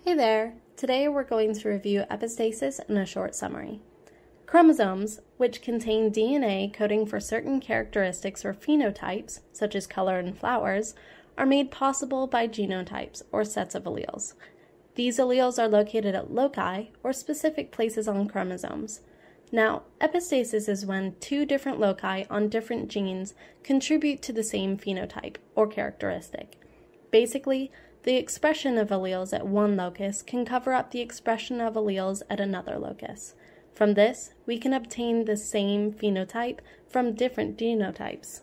Hey there! Today we're going to review epistasis in a short summary. Chromosomes, which contain DNA coding for certain characteristics or phenotypes, such as color in flowers, are made possible by genotypes, or sets of alleles. These alleles are located at loci, or specific places on chromosomes. Now, epistasis is when two different loci on different genes contribute to the same phenotype, or characteristic. Basically, the expression of alleles at one locus can cover up the expression of alleles at another locus. From this, we can obtain the same phenotype from different genotypes.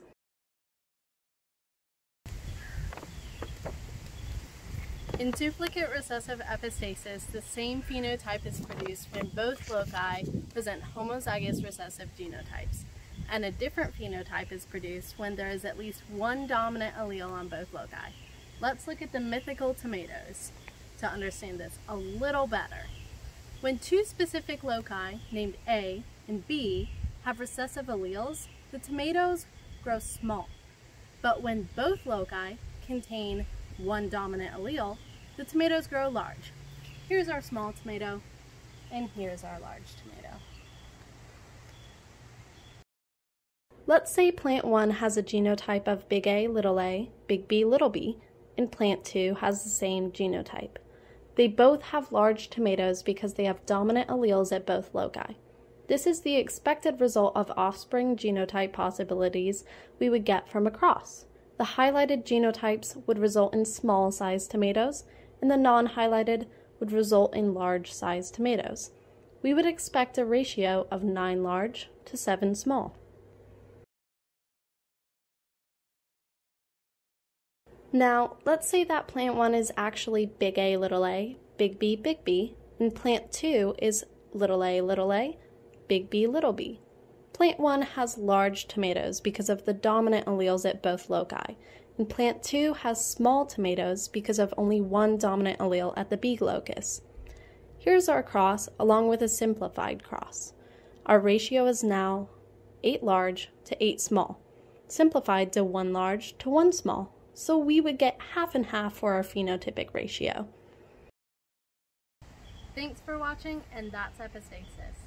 In duplicate recessive epistasis, the same phenotype is produced when both loci present homozygous recessive genotypes, and a different phenotype is produced when there is at least one dominant allele on both loci. Let's look at the mythical tomatoes to understand this a little better. When two specific loci, named A and B, have recessive alleles, the tomatoes grow small. But when both loci contain one dominant allele, the tomatoes grow large. Here's our small tomato, and here's our large tomato. Let's say plant 1 has a genotype of big A, big B, little b, and plant 2 has the same genotype. They both have large tomatoes because they have dominant alleles at both loci. This is the expected result of offspring genotype possibilities we would get from a cross. The highlighted genotypes would result in small-sized tomatoes, and the non-highlighted would result in large-sized tomatoes. We would expect a ratio of 9 large to 7 small. Now, let's say that plant 1 is actually big A, big B, and plant 2 is little a, big B, little b. Plant 1 has large tomatoes because of the dominant alleles at both loci, and plant 2 has small tomatoes because of only one dominant allele at the B locus. Here's our cross along with a simplified cross. Our ratio is now 8 large to 8 small, simplified to 1 large to 1 small. So we would get half and half for our phenotypic ratio. Thanks for watching, and that's epistasis.